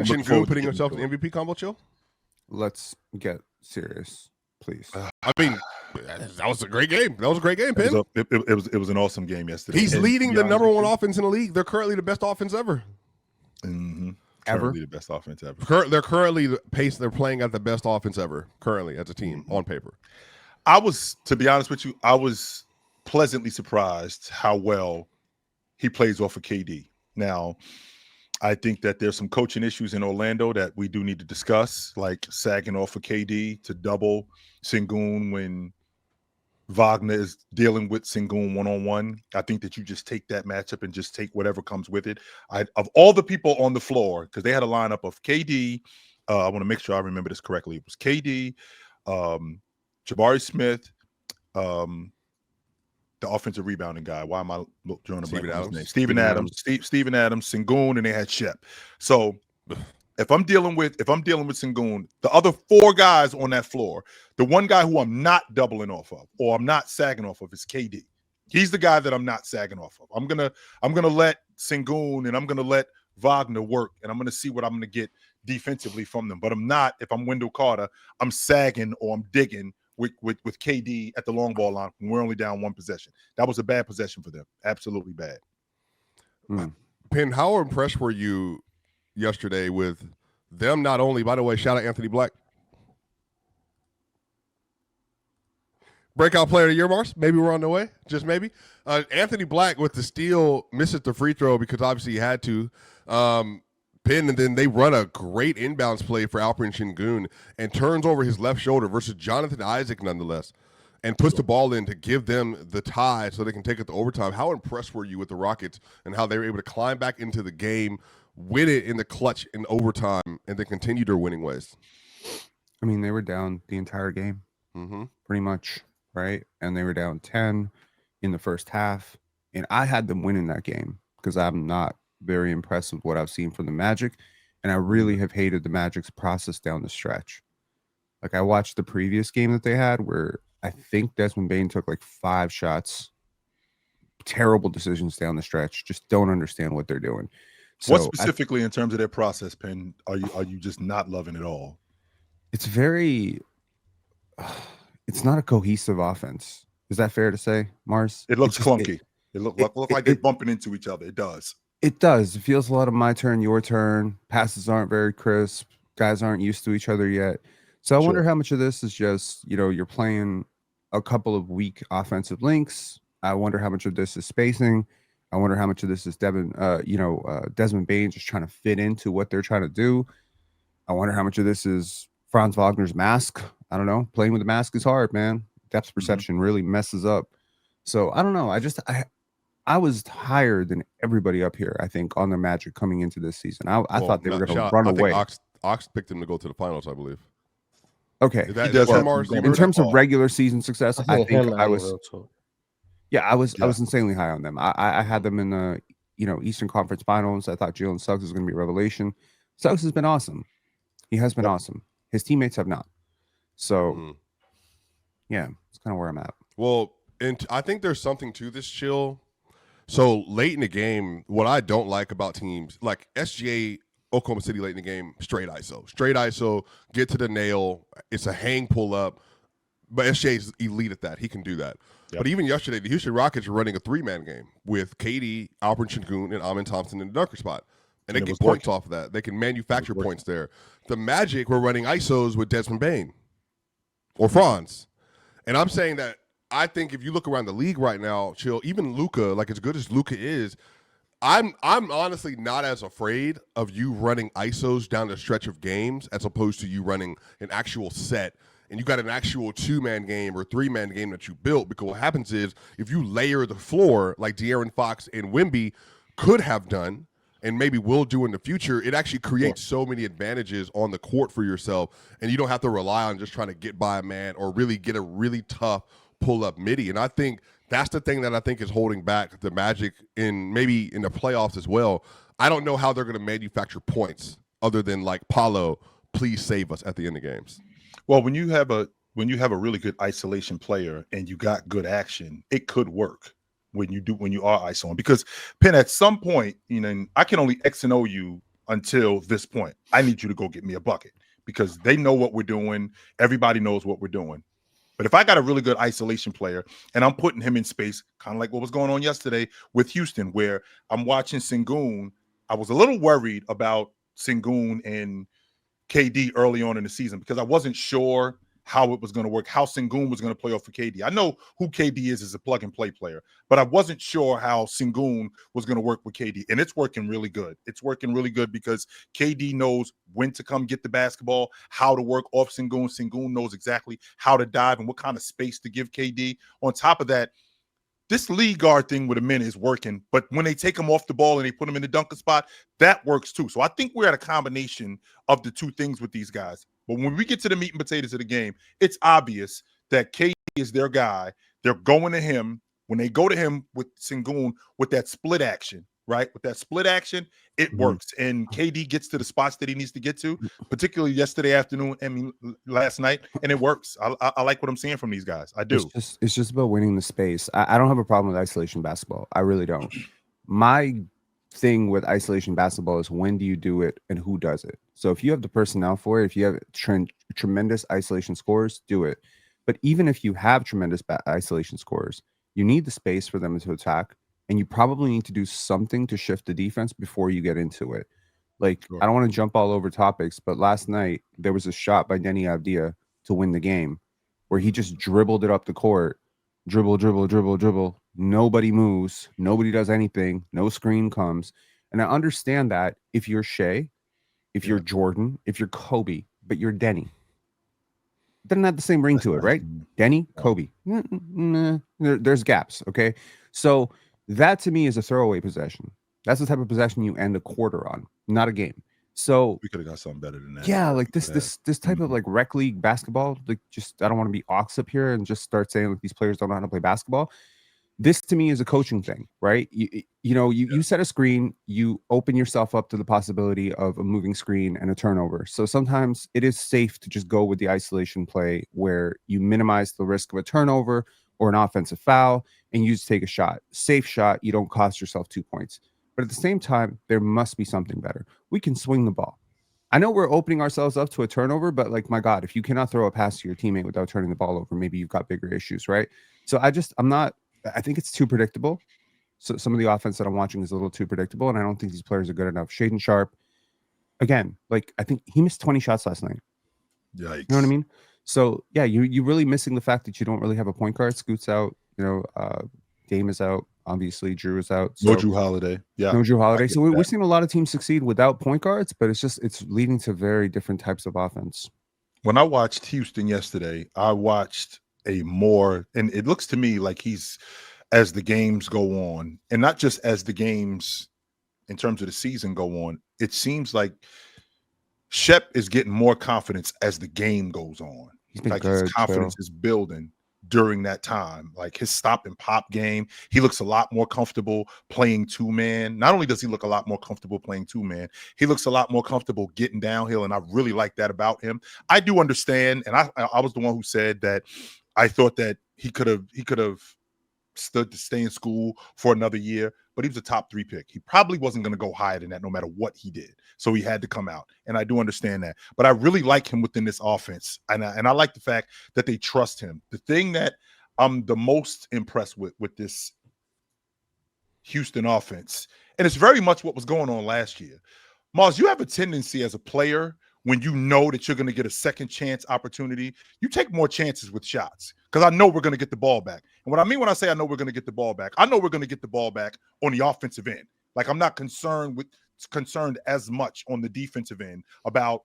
Alperen Sengun putting himself in the MVP combo, chill? Let's get serious, please. I mean, that was a great game. That was a great game, Penn. It was an awesome game yesterday. He's leading the number one offense in the league. They're currently the best offense ever. Mm-hmm. Ever? Currently the best offense ever. They're currently the pace. They're playing at the best offense ever. Currently, as a team on paper. To be honest with you, I was pleasantly surprised how well he plays off of KD. Now, I think that there's some coaching issues in Orlando that we do need to discuss, like sagging off of KD to double Sengun when Wagner is dealing with Sengun one-on-one. I think that you just take that matchup and just take whatever comes with it. Of all the people on the floor, because they had a lineup of KD, I want to make sure I remember this correctly. It was KD, Jabari Smith, the offensive rebounding guy. Why am I drawing a blank on his name? Steven Adams, Sengun, and they had Shep. So if I'm dealing with Sengun, the other four guys on that floor, the one guy who I'm not doubling off of or I'm not sagging off of is KD. He's the guy that I'm not sagging off of. I'm gonna let Sengun and I'm gonna let Wagner work, and I'm gonna see what I'm gonna get defensively from them. But I'm not, if I'm Wendell Carter, I'm sagging or I'm digging with KD at the long ball line when we're only down one possession. That was a bad possession for them. Absolutely bad. Penn, how impressed were you yesterday with them? Not only, by the way, shout out Anthony Black. Breakout player of the year, Mars. Maybe we're on the way. Just maybe. Anthony Black with the steal misses the free throw because obviously he had to. Pin, and then they run a great inbounds play for Alperen Sengun and turns over his left shoulder versus Jonathan Isaac nonetheless and puts the ball in to give them the tie so they can take it to overtime. How impressed were you with the Rockets and how they were able to climb back into the game, win it in the clutch in overtime, and then continue their winning ways? I mean, they were down the entire game, pretty much, right? And they were down 10 in the first half, and I had them winning that game because I'm not very impressed with what I've seen from the Magic, and I really have hated the Magic's process down the stretch. Like, I watched the previous game that they had where I think Desmond Bane took like 5 shots. Terrible decisions down the stretch. Just don't understand what they're doing. So what specifically in terms of their process, Penn, are you just not loving it all? It's very it's not a cohesive offense. Is that fair to say, Mars? It looks clunky. It looks like they're bumping into each other. It does. It does. It feels a lot of my turn, your turn. Passes aren't very crisp. Guys aren't used to each other yet. So I wonder how much of this is just, you're playing a couple of weak offensive links. I wonder how much of this is spacing. I wonder how much of this is Desmond Bane just trying to fit into what they're trying to do. I wonder how much of this is Franz Wagner's mask. I don't know. Playing with the mask is hard, man. Depth perception really messes up. So I don't know. I was higher than everybody up here, I think, on the Magic coming into this season. I thought they were going to run away. Ox picked them to go to the finals, I believe. Okay. In terms of regular season success, I think I was. Yeah, I was insanely high on them. I had them in the Eastern Conference Finals. I thought Jalen Suggs was going to be a revelation. Suggs has been awesome. He has been awesome. His teammates have not. So, yeah, it's kind of where I'm at. Well, and I think there's something to this, Chill. So late in the game, what I don't like about teams like SGA, Oklahoma City late in the game, straight ISO, get to the nail. It's a hang pull up, but SGA is elite at that. He can do that. Yep. But even yesterday, the Houston Rockets are running a 3-man game with KD, Alperen Sengun, and Amin Thompson in the dunker spot. And they get points off of that. They can manufacture points there. The Magic were running ISOs with Desmond Bane or Franz. And I'm saying that I think if you look around the league right now, Chill, even Luka, like as good as Luka is, I'm honestly not as afraid of you running ISOs down the stretch of games as opposed to you running an actual set and you got an actual 2-man game or 3-man game that you built, because what happens is if you layer the floor like De'Aaron Fox and Wemby could have done and maybe will do in the future, it actually creates so many advantages on the court for yourself, and you don't have to rely on just trying to get by a man or really get a really tough pull-up midi. And I think that's the thing that I think is holding back the Magic maybe in the playoffs as well. I don't know how they're going to manufacture points other than like, Paulo, please save us at the end of games. Well, when you have a really good isolation player and you got good action, it could work when you are isoing. Because Penn, at some point, I can only X and O you until this point. I need you to go get me a bucket because they know what we're doing. Everybody knows what we're doing. But if I got a really good isolation player and I'm putting him in space, kind of like what was going on yesterday with Houston, where I'm watching Sengun, I was a little worried about Sengun and KD early on in the season because I wasn't sure how it was going to work, how Sengun was going to play off for KD. I know who KD is as a plug-and-play player, but I wasn't sure how Sengun was going to work with KD, and it's working really good. It's working really good because KD knows when to come get the basketball, how to work off Sengun. Sengun knows exactly how to dive and what kind of space to give KD. On top of that, this lead guard thing with a minute is working, but when they take him off the ball and they put him in the dunker spot, that works too. So I think we're at a combination of the two things with these guys. But when we get to the meat and potatoes of the game, it's obvious that KD is their guy. They're going to him. When they go to him with Sengun with that split action, right? With that split action, it works. And KD gets to the spots that he needs to get to, particularly yesterday afternoon, last night, and it works. I like what I'm seeing from these guys. I do. It's just about winning the space. I don't have a problem with isolation basketball. I really don't. My thing with isolation basketball is when do you do it and who does it. So if you have the personnel for it, if you have tremendous isolation scores, do it. But even if you have tremendous isolation scores, you need the space for them to attack, and you probably need to do something to shift the defense before you get into it. Like, I don't want to jump all over topics, but last night there was a shot by Denny Avdia to win the game where he just dribbled it up the court, dribble. Nobody moves. Nobody does anything. No screen comes. And I understand that if you're Shea, if you're Jordan, if you're Kobe, but you're Denny. It doesn't have the same ring to it, right? Denny, Kobe. There's gaps, okay? So that to me is a throwaway possession. That's the type of possession you end a quarter on, not a game. So we could have got something better than that. Yeah, like this type of like rec league basketball, like just I don't want to be ox up here and just start saying like these players don't know how to play basketball. This to me is a coaching thing, right? You set a screen, you open yourself up to the possibility of a moving screen and a turnover. So sometimes it is safe to just go with the isolation play where you minimize the risk of a turnover or an offensive foul and you just take a shot. Safe shot, you don't cost yourself 2 points. But at the same time, there must be something better. We can swing the ball. I know we're opening ourselves up to a turnover, but like, my God, if you cannot throw a pass to your teammate without turning the ball over, maybe you've got bigger issues, right? So I think it's too predictable. So some of the offense that I'm watching is a little too predictable, and I don't think these players are good enough. Shaedon Sharpe, again, like I think he missed 20 shots last night. Yikes. You know what I mean? So yeah, you're really missing the fact that you don't really have a point guard. Scoot's out, Dame is out, obviously Drew is out. So, no Drew Holiday. Yeah. No Drew Holiday. So we're seeing a lot of teams succeed without point guards, but it's leading to very different types of offense. When I watched Houston yesterday, I watched and it looks to me like he's, as the games go on, and not just as the games in terms of the season go on, it seems like Shep is getting more confidence as the game goes on. Like his confidence is building during that time. Like his stop and pop game, he looks a lot more comfortable playing two-man. Not only does he look a lot more comfortable playing two-man, he looks a lot more comfortable getting downhill, and I really like that about him. I do understand, and I was the one who said that I thought that he could have stood to stay in school for another year, but he was a top 3 pick. He probably wasn't going to go higher than that no matter what he did. So he had to come out, and I do understand that. But I really like him within this offense, and I like the fact that they trust him. The thing that I'm the most impressed with this Houston offense, and it's very much what was going on last year. Mars, you have a tendency as a player, when you know that you're going to get a second chance opportunity, you take more chances with shots because I know we're going to get the ball back. And what I mean when I say I know we're going to get the ball back, I know we're going to get the ball back on the offensive end. Like I'm not concerned as much on the defensive end about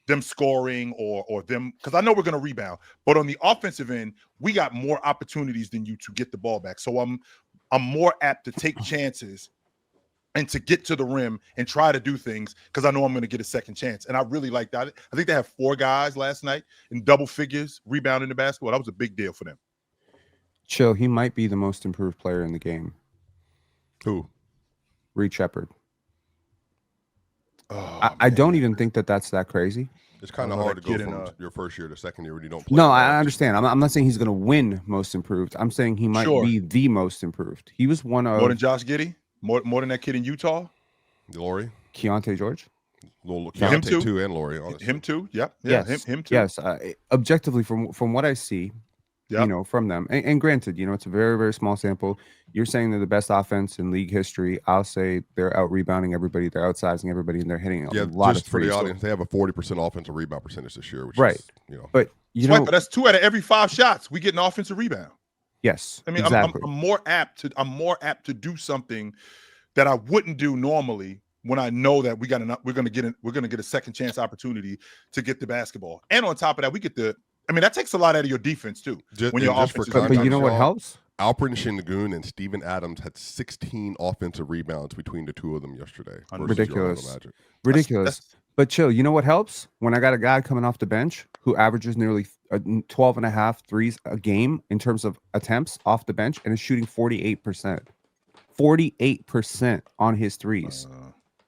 them scoring or them, because I know we're going to rebound. But on the offensive end, we got more opportunities than you to get the ball back. So I'm more apt to take chances and to get to the rim and try to do things because I know I'm going to get a second chance. And I really like that. I think they have 4 guys last night in double figures rebounding the basketball. That was a big deal for them. Chill, he might be the most improved player in the game. Who? Reed Sheppard. Oh, I don't even think that's that crazy. It's kind of hard to go from your first year to second year when you don't play. No, I understand. I'm not saying he's going to win most improved. I'm saying he might be the most improved. He was one of... More than Josh Giddey? More than that kid in Utah? Laurie? Keontae George? Him too. too, and Laurie. Honestly. Him too. Yep. Yes. Yeah. Him too. Yes. Objectively, from what I see, from them, and granted, it's a very, very small sample. You're saying they're the best offense in league history. I'll say they're out rebounding everybody, they're outsizing everybody, and they're hitting a lot of threes. For the audience, they have a 40% offensive rebound percentage this year, which is, But but that's 2 out of every 5 shots we get an offensive rebound. Yes, I mean, exactly. I'm more apt to do something that I wouldn't do normally when I know that we're gonna get a second chance opportunity to get the basketball. And on top of that, that takes a lot out of your defense too. But you know what helps? Alperen Sengun and Steven Adams had 16 offensive rebounds between the two of them yesterday. Ridiculous. But chill, you know what helps? When I got a guy coming off the bench who averages nearly 12 and a half threes a game in terms of attempts off the bench and is shooting 48%. 48% on his threes.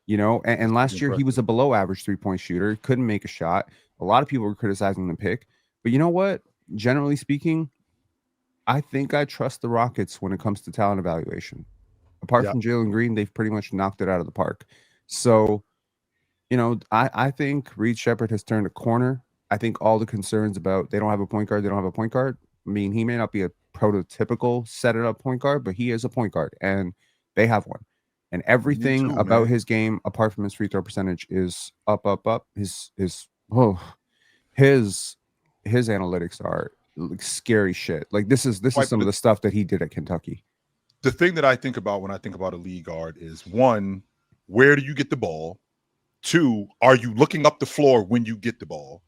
And last year he was a below average 3-point shooter, couldn't make a shot. A lot of people were criticizing the pick. But you know what? Generally speaking, I think I trust the Rockets when it comes to talent evaluation. Apart from Jalen Green, they've pretty much knocked it out of the park. So, I think Reed Sheppard has turned a corner. I think all the concerns about they don't have a point guard. I mean, he may not be a prototypical set-it-up point guard, but he is a point guard, and they have one. And everything about his game, apart from his free throw percentage, is up. His analytics are like scary shit. Like this is some of the stuff that he did at Kentucky. The thing that I think about when I think about a league guard is 1, where do you get the ball? 2, are you looking up the floor when you get the ball?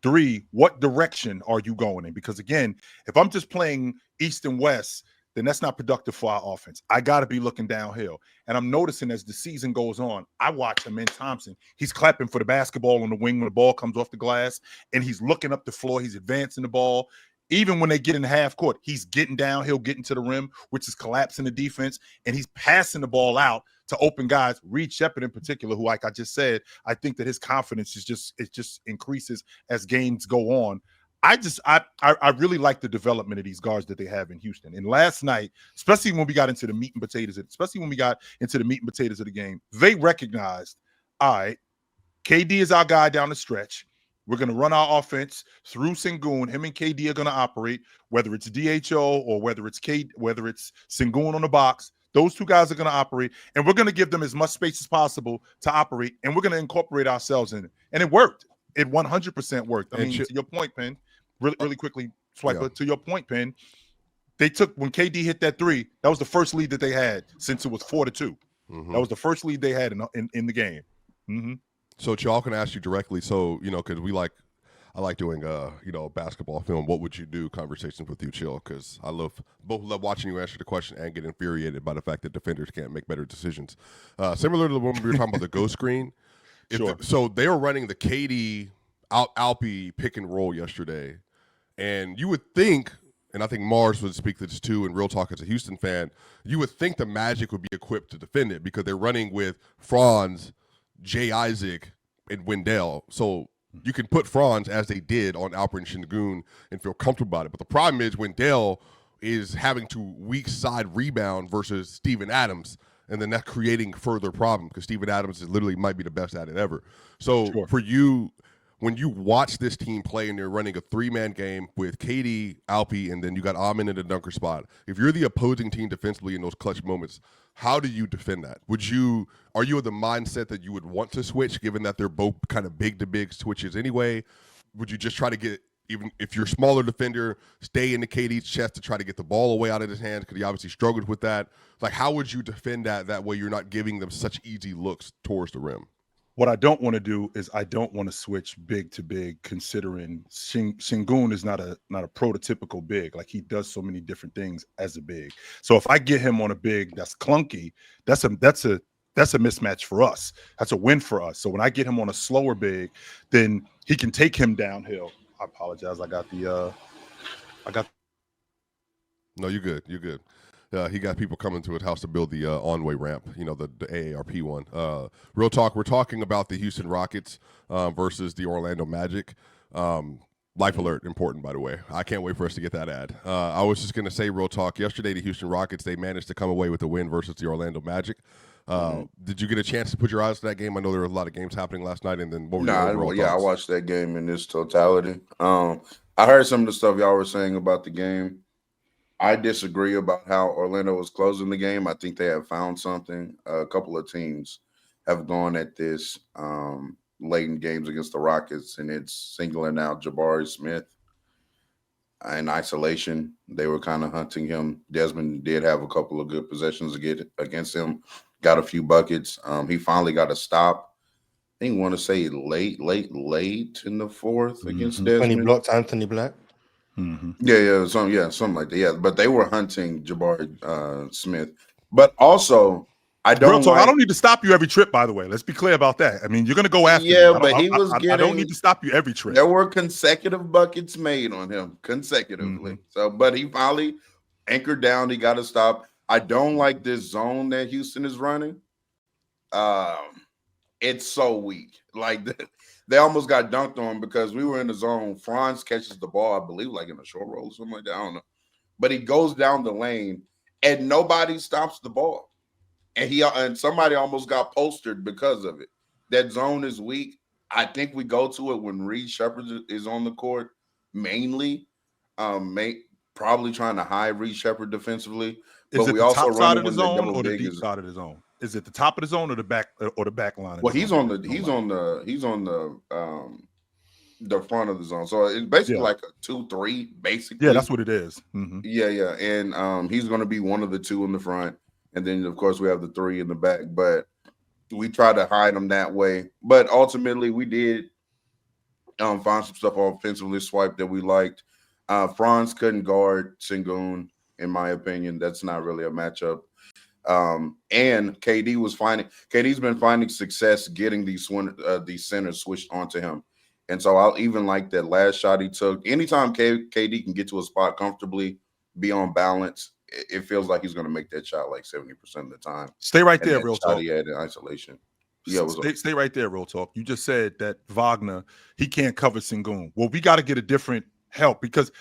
3, what direction are you going in? Because again, if I'm just playing east and west, then that's not productive for our offense. I got to be looking downhill. And I'm noticing as the season goes on, I watch Amen Thompson. He's clapping for the basketball on the wing when the ball comes off the glass, and he's looking up the floor. He's advancing the ball. Even when they get in half court, he's getting downhill, getting to the rim, which is collapsing the defense, and he's passing the ball out to open guys. Reed Sheppard in particular, who, like I just said, I think that his confidence just increases as games go on. I really like the development of these guards that they have in Houston. And last night, especially when we got into the meat and potatoes of the game, they recognized, all right, KD is our guy down the stretch. We're going to run our offense through Sengun. Him and KD are going to operate, whether it's DHO or whether it's Sengun on the box. Those 2 guys are going to operate, and we're going to give them as much space as possible to operate, and we're going to incorporate ourselves in it. And it worked. It 100% worked. I mean, to your point, Penn, really quickly, Swiper, to your point, Penn, when KD hit that 3, that was the first lead that they had since it was 4-2. Mm-hmm. That was the first lead they had in the game. Mm-hmm. So y'all can ask you directly. So, because I like doing, basketball film. What would you do? Conversations with you, Chill, because I love watching you answer the question and get infuriated by the fact that defenders can't make better decisions. Similar to the one we were talking about, the ghost screen. So they were running the KD Alpi pick and roll yesterday, and you would think, and I think Mars would speak to this too, and Real Talk as a Houston fan, you would think the Magic would be equipped to defend it because they're running with Franz, Jay Isaac, and Wendell. So you can put Franz, as they did, on Alperen Sengun and feel comfortable about it. But the problem is Wendell is having to weak side rebound versus Steven Adams, and then that's creating further problem because Steven Adams literally might be the best at it ever. So for you, when you watch this team play and they're running a 3-man game with KD, Alpi, and then you got Amin in the dunker spot, if you're the opposing team defensively in those clutch moments, how do you defend that? Are you of the mindset that you would want to switch, given that they're both kind of big-to-big switches anyway? Would you just try to get, even if you're a smaller defender, stay in the KD's chest to try to get the ball away out of his hands because he obviously struggled with that? Like, how would you defend that way you're not giving them such easy looks towards the rim? What I don't want to do is I don't want to switch big to big, considering Sengun is not a prototypical big. Like, he does so many different things as a big. So if I get him on a big that's clunky, that's a mismatch for us. That's a win for us. So when I get him on a slower big, then he can take him downhill. I apologize. No, you're good. You're good. He got people coming to his house to build the on-way ramp, the AARP one. Real talk, we're talking about the Houston Rockets versus the Orlando Magic. Life alert, important, by the way. I can't wait for us to get that ad. I was just going to say, real talk, yesterday the Houston Rockets, they managed to come away with a win versus the Orlando Magic. Did you get a chance to put your eyes to that game? I know there were a lot of games happening last night, and then what were your overall I thoughts? watched that game in its totality. I heard some of the stuff y'all were saying about the game. I disagree about how Orlando was closing the game. I think they have found something. A couple of teams have gone at this late in games against the Rockets, and it's singling out Jabari Smith in isolation. They were kind of hunting him. Desmond did have a couple of good possessions against him, got a few buckets. He finally got a stop. I think want to say late in the fourth against Desmond. When he blocked Anthony Black. Something like that. Yeah, but they were hunting Jabari Smith. But also, I don't need to stop you every trip, by the way. Let's be clear about that. I mean, you're going to go after me. But he was getting... I don't need to stop you every trip. There were consecutive buckets made on him, consecutively. So, but he finally anchored down. He got to stop. I don't like this zone that Houston is running. It's so weak. Like, they almost got dunked on because we were in the zone. Franz catches the ball, I believe, like in a short roll or something like that. I don't know. But he goes down the lane, and nobody stops the ball. And somebody almost got postered because of it. That zone is weak. I think we go to it when Reed Sheppard is on the court, mainly. Probably trying to hide Reed Sheppard defensively. Is it the top side of the zone or the deep side of the zone? Is it the top of the zone or the back line? Well, he's on the front of the zone. So it's basically like a 2-3, basically. Yeah, that's what it is. Yeah. And he's going to be one of the two in the front. And then, of course, we have the 3 in the back. But we try to hide him that way. But ultimately, we did find some stuff offensively swiped that we liked. Franz couldn't guard Sengun, in my opinion. That's not really a matchup. And KD's been finding success getting these centers switched onto him. And so I'll even like that last shot he took. Anytime KD can get to a spot comfortably, be on balance, it feels like he's going to make that shot like 70% of the time. Stay right there, real talk. He had in isolation. Yeah, stay right there, real talk. You just said that Wagner, he can't cover Sengun. Well, we got to get a different help because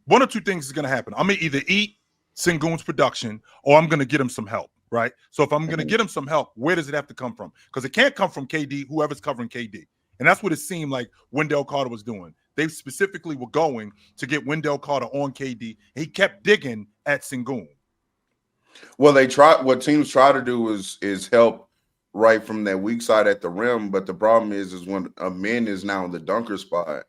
one or two things is going to happen. I'm going to either eat Sengun's production or I'm going to get him some help, right? So if I'm going to get him some help, where does it have to come from? Because it can't come from KD, whoever's covering KD. And that's what it seemed like Wendell Carter was doing. They specifically were going to get Wendell Carter on KD. He kept digging at Sengun. Well, what teams try to do is help right from that weak side at the rim. But the problem is when a man is now in the dunker spot,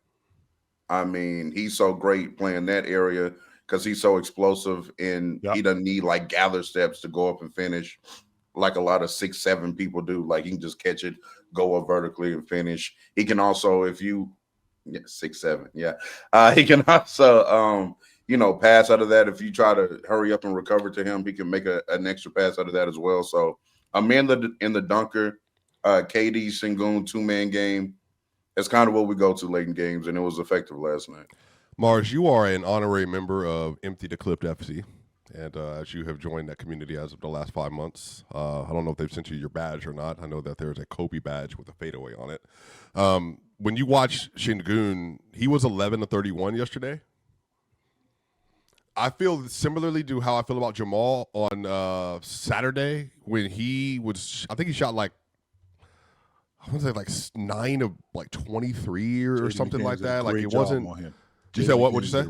I mean, he's so great playing that area because he's so explosive and he doesn't need like gather steps to go up and finish like a lot of 6'7" people do. Like he can just catch it, go up vertically and finish. He can also, 6'7", he can also pass out of that. If you try to hurry up and recover to him, he can make an extra pass out of that as well. So I'm in the dunker, KD Sengun 2-man game. That's kind of what we go to late in games, and it was effective last night. Mars, you are an honorary member of Empty the Clipped FC, and as you have joined that community as of the last 5 months, I don't know if they've sent you your badge or not. I know that there's a Kobe badge with a fadeaway on it. When you watch Sengun, he was 11 of 31 yesterday. I feel similarly to how I feel about Jamal on Saturday when he was, I think he shot like, I want to say like 9 of like 23 or something like that. Like it wasn't. You said what? What'd you say?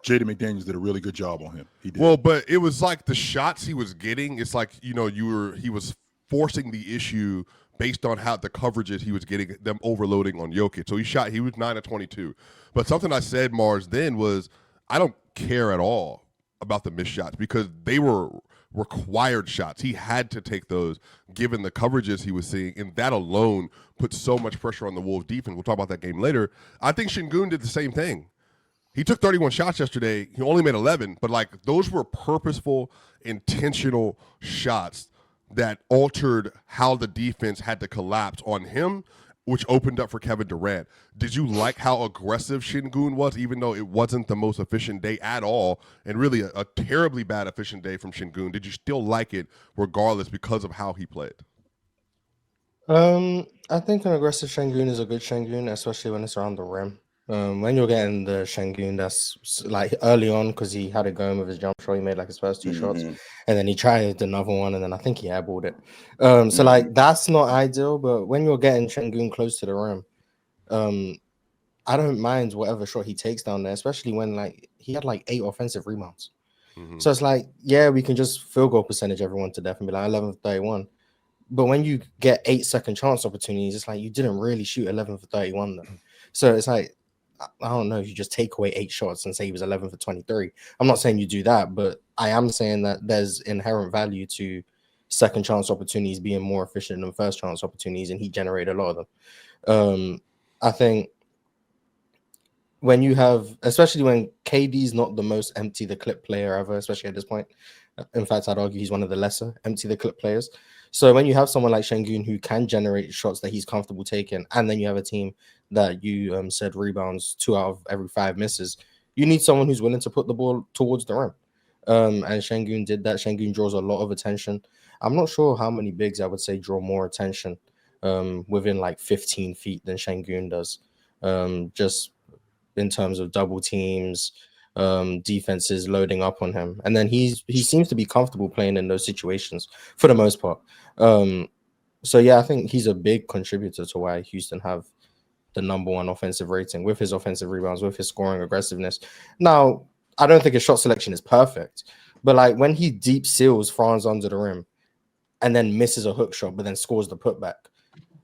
Jaden McDaniels did a really good job on him. He did. Well, but it was like the shots he was getting. It's like he was forcing the issue based on how the coverages he was getting, them overloading on Jokic. So he was 9 of 22. But something I said, Mars, then was I don't care at all about the missed shots because they were required shots. He had to take those given the coverages he was seeing, and that alone put so much pressure on the Wolves defense. We'll talk about that game later. I think Sengun did the same thing. He took 31 shots yesterday. He only made 11, but like those were purposeful, intentional shots that altered how the defense had to collapse on him, which opened up for Kevin Durant. Did you like how aggressive Sengun was, even though it wasn't the most efficient day at all, and really a terribly bad efficient day from Sengun? Did you still like it regardless because of how he played? I think an aggressive Sengun is a good Sengun, especially when it's around the rim. When you're getting the Sengun, that's like early on because he had it going with his jump shot. He made like his first 2 shots, and then he tried another one, and then I think he airballed it. So like that's not ideal. But when you're getting Sengun close to the rim, I don't mind whatever shot he takes down there, especially when like he had like 8 offensive rebounds. So it's like, yeah, we can just field goal percentage everyone to death and be like 11 for 31. But when you get 8 second chance opportunities, it's like you didn't really shoot 11 for 31 though. So it's like, I don't know if you just take away 8 shots and say he was 11 for 23. I'm not saying you do that, but I am saying that there's inherent value to second chance opportunities being more efficient than first chance opportunities, and he generated a lot of them. I think when you have, especially when KD's not the most empty the clip player ever, especially at this point. In fact, I'd argue he's one of the lesser empty the clip players. So when you have someone like Sengun who can generate shots that he's comfortable taking, and then you have a team that you said rebounds 2 out of every 5 misses, you need someone who's willing to put the ball towards the rim. And Sengun did that. Sengun draws a lot of attention. I'm not sure how many bigs I would say draw more attention within like 15 feet than Sengun does. Just in terms of double teams, defenses loading up on him, and then he seems to be comfortable playing in those situations for the most part. So yeah, I think he's a big contributor to why Houston have the #1 offensive rating with his offensive rebounds, with his scoring aggressiveness. Now, I don't think his shot selection is perfect, but like when he deep seals Franz under the rim and then misses a hook shot, but then scores the putback,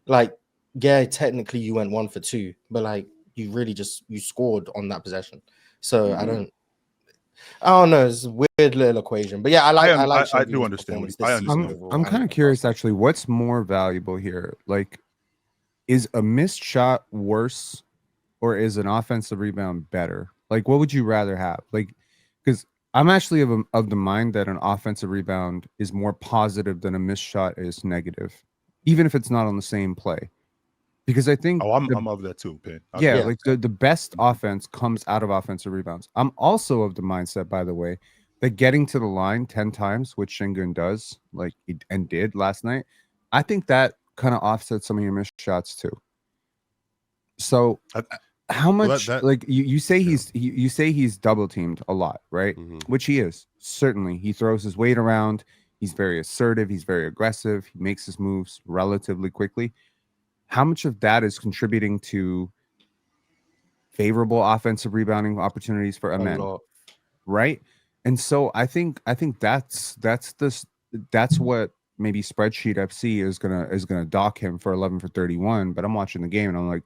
like, yeah, technically you went 1 for 2, but like you really just you scored on that possession. So I don't know. It's a weird little equation, but yeah, I do understand. I'm kind of curious, actually. What's more valuable here? Like, is a missed shot worse, or is an offensive rebound better? Like, what would you rather have? Like, because I'm actually of the mind that an offensive rebound is more positive than a missed shot is negative, even if it's not on the same play. Because I think I'm of that too, Pin. Yeah, like the best offense comes out of offensive rebounds. I'm also of the mindset, by the way, that getting to the line 10 times, which Sengun does, like and did last night, I think that kind of offsets some of your missed shots too. So how much like you say you say he's double teamed a lot, right? Which he is. Certainly. He throws his weight around, he's very assertive, he's very aggressive, he makes his moves relatively quickly. How much of that is contributing to favorable offensive rebounding opportunities for Amen, right? And so I think that's what maybe spreadsheet FC is gonna dock him for 11 for 31. But I'm watching the game and I'm like,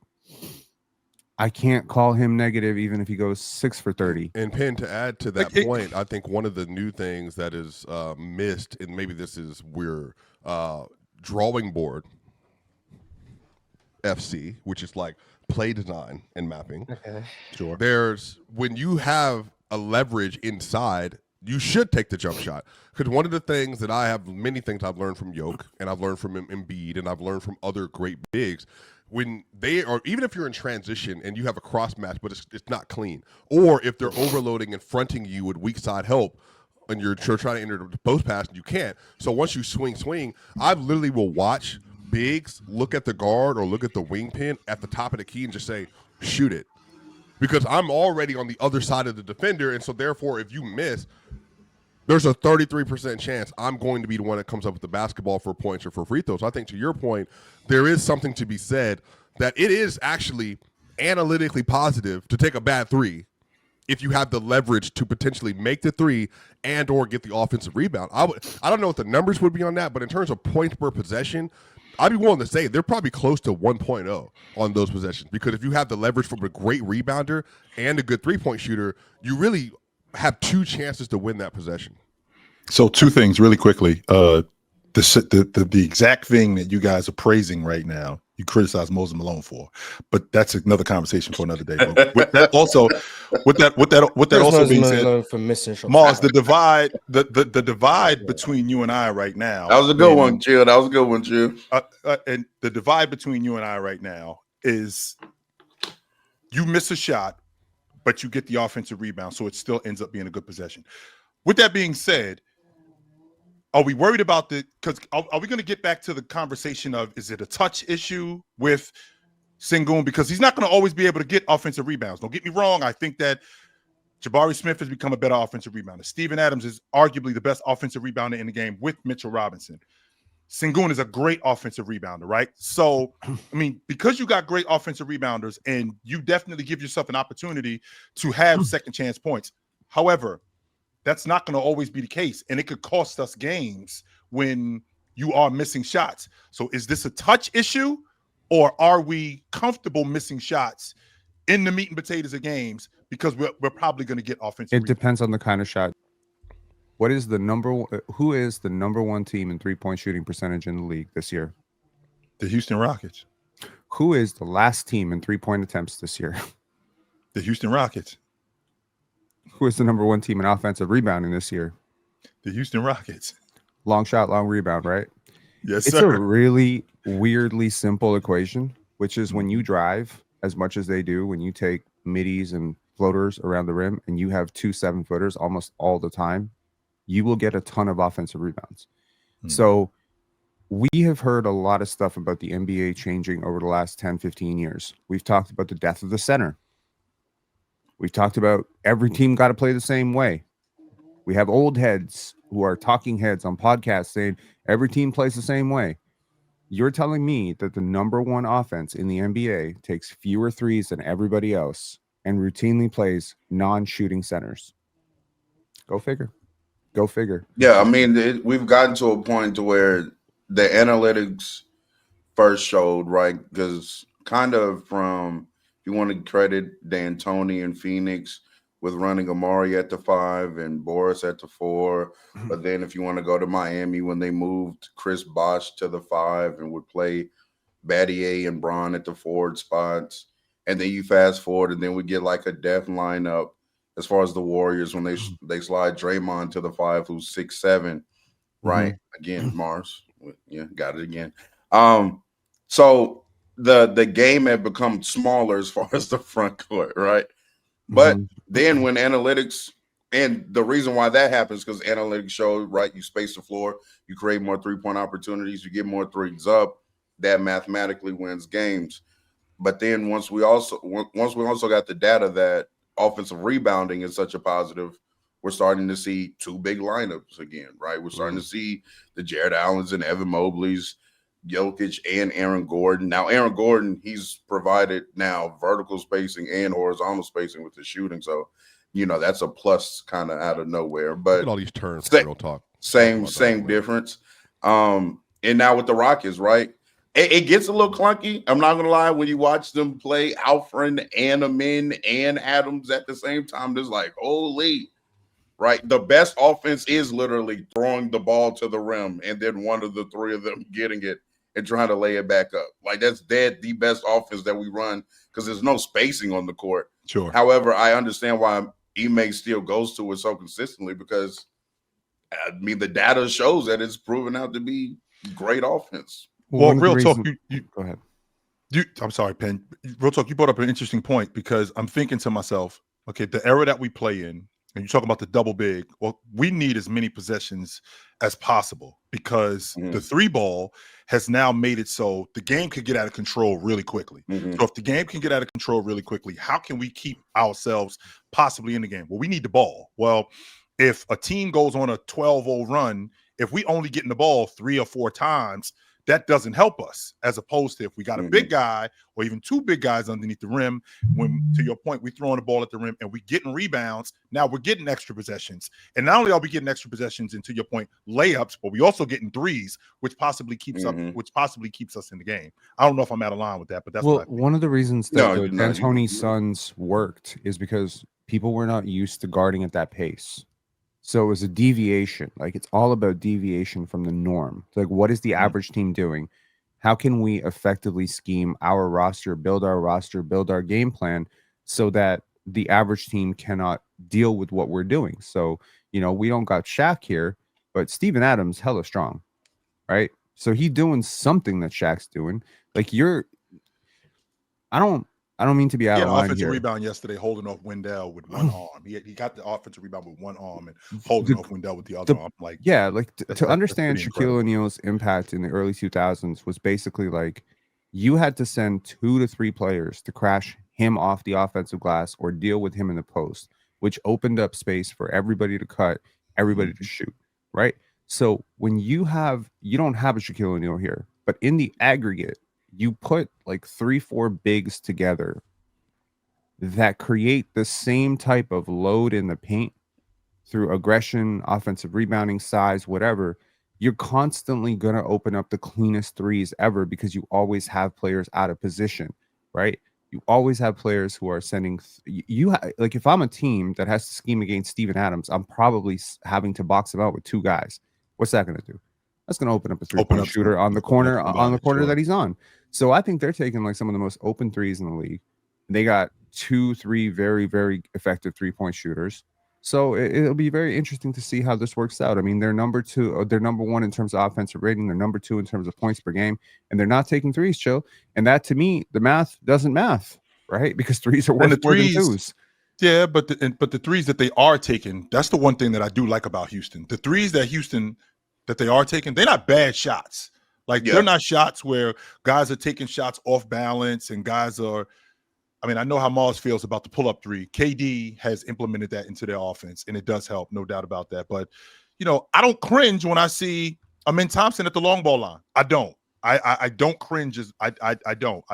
I can't call him negative even if he goes 6 for 30. And Penn, to add to that point, I think one of the new things that is missed, and maybe this is we're drawing board FC, which is like play design and mapping. Okay. Sure. There's when you have a leverage inside, you should take the jump shot. Because one of the things that I have, many things I've learned from Yoke, and I've learned from Embiid, and I've learned from other great bigs, when they are, even if you're in transition and you have a cross match, but it's not clean, or if they're overloading and fronting you with weak side help, and you're trying to enter the post pass and you can't. So once you swing, I literally will watch bigs look at the guard or look at the wing pin at the top of the key and just say, shoot it. Because I'm already on the other side of the defender, and so therefore if you miss, there's a 33% chance I'm going to be the one that comes up with the basketball for points or for free throws. So I think to your point, there is something to be said that it is actually analytically positive to take a bad 3 if you have the leverage to potentially make the 3 and or get the offensive rebound. I don't know what the numbers would be on that, but in terms of points per possession, I'd be willing to say they're probably close to 1.0 on those possessions, because if you have the leverage from a great rebounder and a good 3-point shooter, you really have 2 chances to win that possession. So 2 things really quickly. The exact thing that you guys are praising right now, you criticize Moses Malone for, but that's another conversation for another day. But with that also being said, for missing shots. Mars, the divide between you and I right now. That was a good one, Chill. That was a good one, Chill. And the divide between you and I right now is you miss a shot, but you get the offensive rebound, so it still ends up being a good possession. With that being said, are we worried about because are we going to get back to the conversation of, is it a touch issue with Sengun because he's not going to always be able to get offensive rebounds. Don't get me wrong. I think that Jabari Smith has become a better offensive rebounder. Steven Adams is arguably the best offensive rebounder in the game with Mitchell Robinson. Sengun is a great offensive rebounder, right? So, I mean, because you got great offensive rebounders and you definitely give yourself an opportunity to have second chance points. However, that's not going to always be the case. And it could cost us games when you are missing shots. So is this a touch issue or are we comfortable missing shots in the meat and potatoes of games because we're probably going to get offensive rebounds? Depends on the kind of shot. What is the who is the number one team in three-point shooting percentage in the league this year? The Houston Rockets. Who is the last team in three-point attempts this year? The Houston Rockets. Who is the number one team in offensive rebounding this year? The Houston Rockets. Long shot, long rebound, right? Yes, it's sir. a really weirdly simple equation, which is when you drive as much as they do, when you take middies and floaters around the rim and you have 2 7-footers almost all the time, you will get a ton of offensive rebounds. So we have heard a lot of stuff about the NBA changing over the last 10, 15 years. We've talked about the death of the center. We've talked about every team got to play the same way. We have old heads who are talking heads on podcasts saying every team plays the same way. You're telling me that the number one offense in the NBA takes fewer threes than everybody else and routinely plays non-shooting centers. Go figure. Go figure. Yeah, I mean, we've gotten to a point to where the analytics first showed, right? Because kind of from, if you want to credit D'Antoni and Phoenix with running Amari at the 5 and Boris at the 4. But then if you want to go to Miami when they moved Chris Bosh to the 5 and would play Battier and Braun at the forward spots. And then you fast forward and then we get like a death lineup as far as the Warriors when they slide Draymond to the 5 who's 6'7", right? Again, Mars. Yeah, got it again. So the game had become smaller as far as the front court, right? But then when analytics, and the reason why that happens because analytics show, right, you space the floor, you create more three-point opportunities, you get more threes up, that mathematically wins games. But then once we also got the data that offensive rebounding is such a positive, we're starting to see 2 big lineups again, right? We're starting to see the Jared Allens and Evan Mobley's, Jokic and Aaron Gordon. Now, Aaron Gordon, he's provided now vertical spacing and horizontal spacing with his shooting. So, you know, that's a plus kind of out of nowhere. But look at all these terms for real talk. Same difference. And now with the Rockets, right? It gets a little clunky. I'm not gonna lie. When you watch them play Alfred and Amin and Adams at the same time, there's like, holy, right? The best offense is literally throwing the ball to the rim and then one of the 3 of them getting it and trying to lay it back up. Like that's the best offense that we run because there's no spacing on the court. Sure. However, I understand why Ime still goes to it so consistently because, I mean, the data shows that it's proven out to be great offense. Well, real talk, you go ahead. I'm sorry, Penn. Real talk, you brought up an interesting point because I'm thinking to myself, okay, the era that we play in, and you talk about the double big, well, we need as many possessions as possible because the 3 ball has now made it so the game could get out of control really quickly. So if the game can get out of control really quickly, how can we keep ourselves possibly in the game? Well, we need the ball. Well, if a team goes on a 12-0 run, if we only get in the ball 3 or 4 times, that doesn't help us as opposed to if we got a big guy or even 2 big guys underneath the rim, when, to your point, we throwing the ball at the rim and we getting rebounds. Now we're getting extra possessions. And not only are we getting extra possessions and to your point, layups, but we also getting threes, which possibly keeps us in the game. I don't know if I'm out of line with that, but that's what I think. One of the reasons that the D'Antoni Suns worked is because people were not used to guarding at that pace. So it was a deviation. Like it's all about deviation from the norm. Like what is the average team doing? How can we effectively scheme our roster, build our game plan so that the average team cannot deal with what we're doing? So, you know, we don't got Shaq here, but Steven Adams hella strong, right? So he doing something that Shaq's doing. Like I don't mean to be out of line offensive here. Rebound yesterday, holding off Wendell with one arm. He got the offensive rebound with one arm and holding off Wendell with the other arm. Like, yeah, like to understand Shaquille O'Neal's impact in the early 2000s was basically like you had to send 2 to 3 players to crash him off the offensive glass or deal with him in the post, which opened up space for everybody to cut, everybody to shoot, right? So when you don't have a Shaquille O'Neal here, but in the aggregate, you put like 3-4 bigs together that create the same type of load in the paint through aggression, offensive rebounding, size, whatever. You're constantly going to open up the cleanest threes ever because you always have players out of position, right? You always have players who are sending like if I'm a team that has to scheme against Steven Adams, I'm probably having to box him out with 2 guys. What's that going to do? That's going to open up a 3-point shooter on the corner that he's on. So I think they're taking like some of the most open threes in the league. They got 2-3 very, very effective 3-point shooters. So it'll be very interesting to see how this works out. I mean, they're number 1 in terms of offensive rating. They're number 2 in terms of points per game, and they're not taking threes, Chill. And that, to me, the math doesn't math, right? Because threes are worth more than twos. Yeah, but the threes that they are taking, that's the one thing that I do like about Houston. The threes that they are taking, they're not bad shots. Like they're not shots where guys are taking shots off balance and guys are. I mean, I know how Mars feels about the pull-up 3. KD has implemented that into their offense, and it does help, no doubt about that. But, I don't cringe when I see Amin Thompson at the long ball line. I don't. I don't cringe. I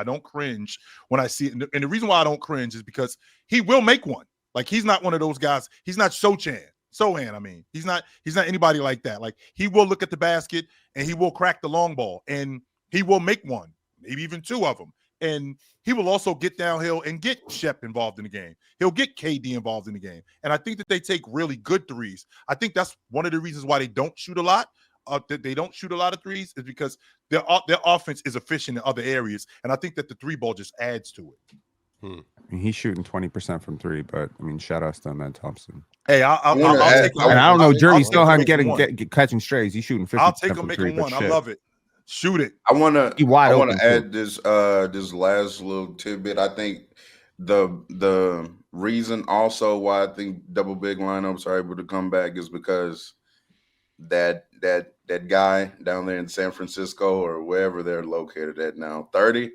don't cringe when I see it. And the reason why I don't cringe is because he will make one. Like, he's not one of those guys. He's not Sohan, I mean. He's not anybody like that. Like, he will look at the basket, and he will crack the long ball, and he will make one, maybe even 2 of them. And he will also get downhill and get Shep involved in the game. He'll get KD involved in the game. And I think that they take really good threes. I think that's one of the reasons why they don't shoot a lot. They don't shoot a lot of threes is because their offense is efficient in other areas. And I think that the 3 ball just adds to it. I mean, he's shooting 20% from 3, but I mean, shout outs to Amin Thompson. Hey, I'll take him. And I don't know, Journey still hasn't catching strays. He's shooting 50%. I'll take him making 1. I love it. Shoot it. I want to add this last little tidbit. I think the reason also why I think double big lineups are able to come back is because that guy down there in San Francisco or wherever they're located at now, 30.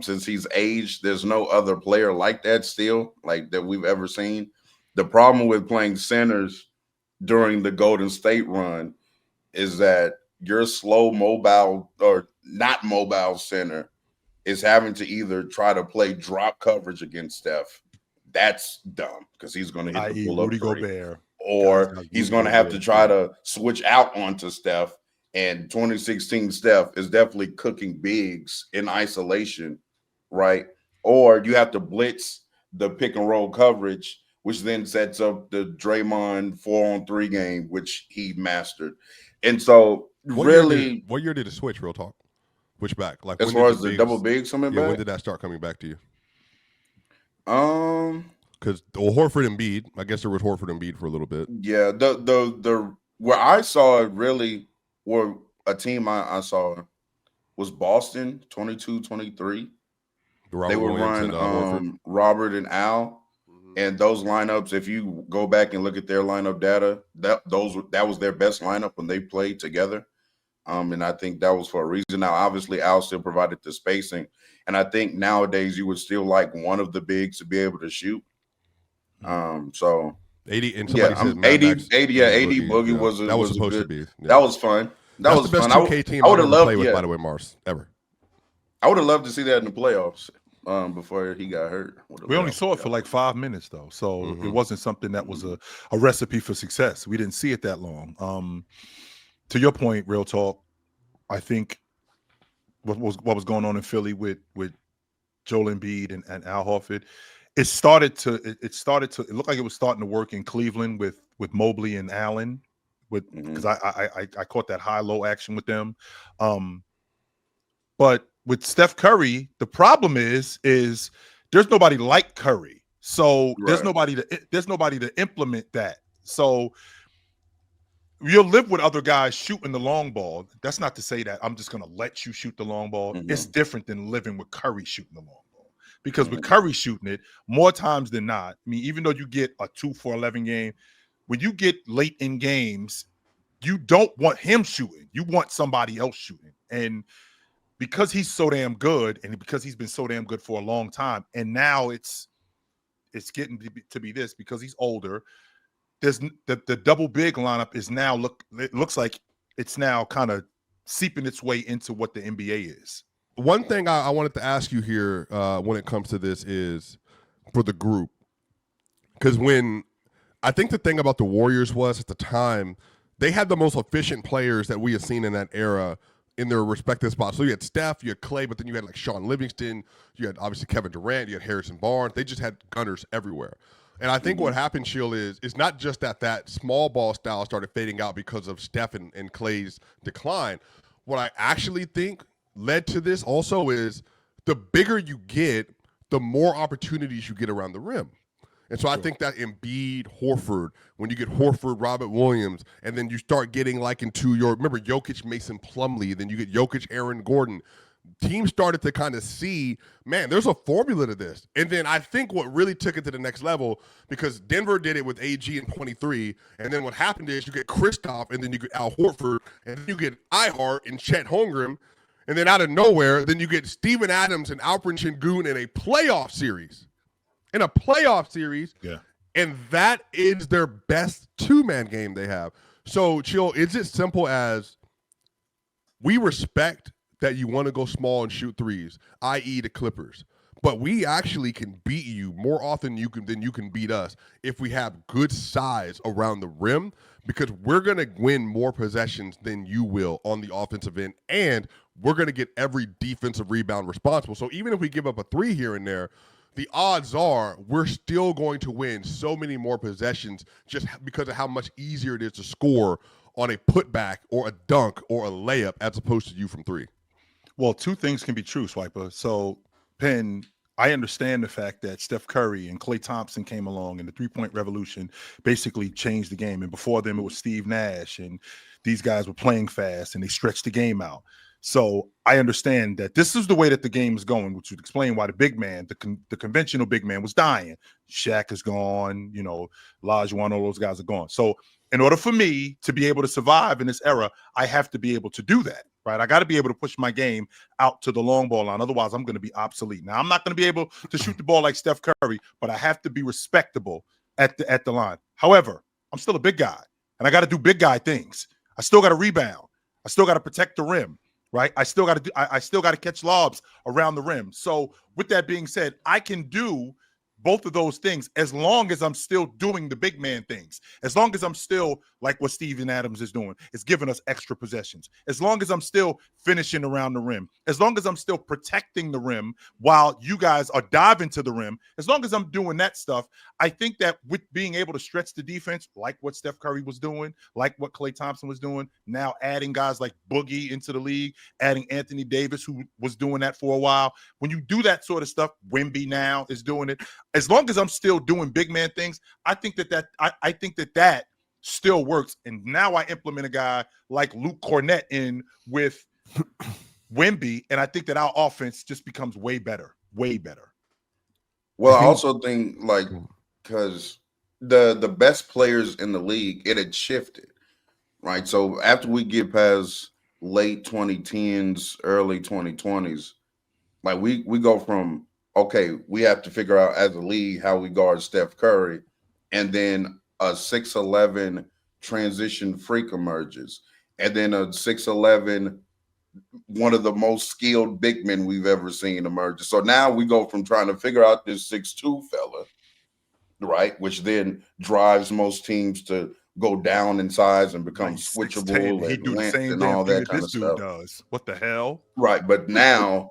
Since he's aged, there's no other player like that still, like that we've ever seen. The problem with playing centers during the Golden State run is that your slow mobile or not mobile center is having to either try to play drop coverage against Steph. That's dumb because he's going to hit the pull-up 3. Gobert. Or he's going to have to try to switch out onto Steph. And 2016 Steph is definitely cooking bigs in isolation, right? Or you have to blitz the pick and roll coverage, which then sets up the Draymond 4-on-3 game, which he mastered. And so what year did it switch? Real talk. Which back? Like as far as the double bigs coming back. When did that start coming back to you? Because Horford and Embiid. I guess there was Horford and Embiid for a little bit. Yeah, the where I saw it really, where a team I saw was Boston 22-23. They would run Robert and Al. And those lineups, if you go back and look at their lineup data, that was their best lineup when they played together. And I think that was for a reason. Now, obviously, Al still provided the spacing. And I think nowadays you would still like one of the bigs to be able to shoot. So 80 and somebody said 80 Boogie was that was supposed to be. Yeah. That was fun. That was the best fun. 2K team I would have loved to play with, by the way, Mars, ever. I would have loved to see that in the playoffs. Before he got hurt. We only saw it for like 5 minutes though. So it wasn't something that was a recipe for success. We didn't see it that long. To your point, real talk, I think what was going on in Philly with Joel Embiid and Al Horford, it looked like it was starting to work in Cleveland with Mobley and Allen because I caught that high-low action with them. But with Steph Curry, the problem is there's nobody like Curry. So there's nobody to implement that. So you'll live with other guys shooting the long ball. That's not to say that I'm just going to let you shoot the long ball. It's different than living with Curry shooting the long ball. Because with Curry shooting it, more times than not, I mean, even though you get a 2-for-11 game, when you get late in games, you don't want him shooting. You want somebody else shooting. And because he's so damn good, and because he's been so damn good for a long time, and now it's getting to be this because he's older. There's the double big lineup is now it looks like it's now kind of seeping its way into what the NBA is. One thing I wanted to ask you here when it comes to this is for the group, because I think the thing about the Warriors was at the time they had the most efficient players that we had seen in that era in their respective spots. So you had Steph, you had Clay, but then you had like Sean Livingston, you had obviously Kevin Durant, you had Harrison Barnes. They just had gunners everywhere. And I think what happened, Shield, is it's not just that small ball style started fading out because of Steph and Clay's decline. What I actually think led to this also is the bigger you get, the more opportunities you get around the rim. And so I think that Embiid, Horford, when you get Horford, Robert Williams, and then you start getting like into remember Jokic, Mason Plumlee, then you get Jokic, Aaron Gordon. Teams started to kind of see, man, there's a formula to this. And then I think what really took it to the next level, because Denver did it with AG in 23, and then what happened is you get Kristoff, and then you get Al Horford, and then you get Ihart and Chet Holmgren, and then out of nowhere, then you get Steven Adams and Alperen Sengun in a playoff series. Yeah. And that is their best two-man game they have. So, Chill, is it simple as we respect that you want to go small and shoot threes, i.e. the Clippers, but we actually can beat you more often than you can beat us if we have good size around the rim, because we're going to win more possessions than you will on the offensive end, and we're going to get every defensive rebound responsible. So even if we give up a three here and there, the odds are we're still going to win so many more possessions just because of how much easier it is to score on a putback or a dunk or a layup as opposed to you from three. Well, two things can be true, Swiper. So, Penn, I understand the fact that Steph Curry and Klay Thompson came along and the three-point revolution basically changed the game. And before them, it was Steve Nash, and these guys were playing fast and they stretched the game out. So I understand that this is the way that the game is going, which would explain why the big man, the conventional big man, was dying. Shaq is gone, Olajuwon, all those guys are gone. So in order for me to be able to survive in this era, I have to be able to do that, right? I got to be able to push my game out to the long ball line. Otherwise, I'm going to be obsolete. Now, I'm not going to be able to shoot the ball like Steph Curry, but I have to be respectable at the line. However, I'm still a big guy, and I got to do big guy things. I still got to rebound. I still got to protect the rim. Right, I still got to catch lobs around the rim. So, with that being said, I can do both of those things as long as I'm still doing the big man things. As long as I'm still like what Steven Adams is doing, is giving us extra possessions. As long as I'm still finishing around the rim. As long as I'm still protecting the rim while you guys are diving to the rim. As long as I'm doing that stuff, I think that with being able to stretch the defense, like what Steph Curry was doing, like what Klay Thompson was doing, now adding guys like Boogie into the league, adding Anthony Davis, who was doing that for a while. When you do that sort of stuff, Wemby now is doing it. As long as I'm still doing big man things, I think that still works. And now I implement a guy like Luke Cornett in with Wemby, and I think that our offense just becomes way better, way better. Well, I also think because the best players in the league, it had shifted, right? So after we get past late 2010s, early 2020s, like we go from, okay, we have to figure out as a league how we guard Steph Curry, and then a 6'11" transition freak emerges, and then a 6'11", one of the most skilled big men we've ever seen emerge. So now we go from trying to figure out this 6'2" fella, right, which then drives most teams to go down in size and become switchable he do the same and all that kind this of dude stuff. does. What the hell? Right, but now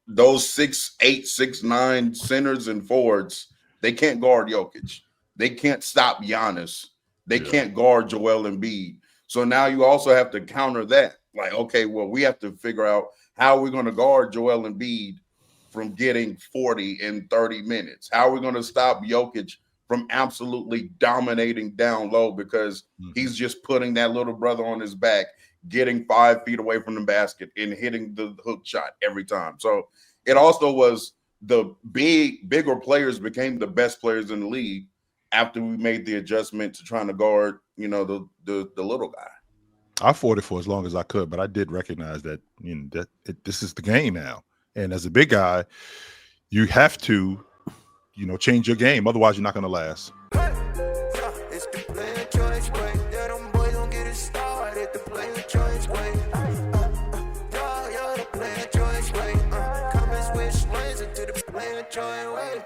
those 6'8", 6'9" centers and forwards, they can't guard Jokic. They can't stop Giannis. They can't guard Joel Embiid. So now you also have to counter that. Like, okay, well, we have to figure out how we're going to guard Joel Embiid from getting 40 in 30 minutes. How are we going to stop Jokic from absolutely dominating down low because he's just putting that little brother on his back, getting 5 feet away from the basket and hitting the hook shot every time. So it also was the bigger players became the best players in the league after we made the adjustment to trying to guard, the little guy. I fought it for as long as I could, but I did recognize that this is the game now. And as a big guy, you have to, change your game. Otherwise, you're not going to last. It's the player choice way. Yeah, them boys don't get it started. The player choice way. The player choice way. Come and switch lanes into the player choice way.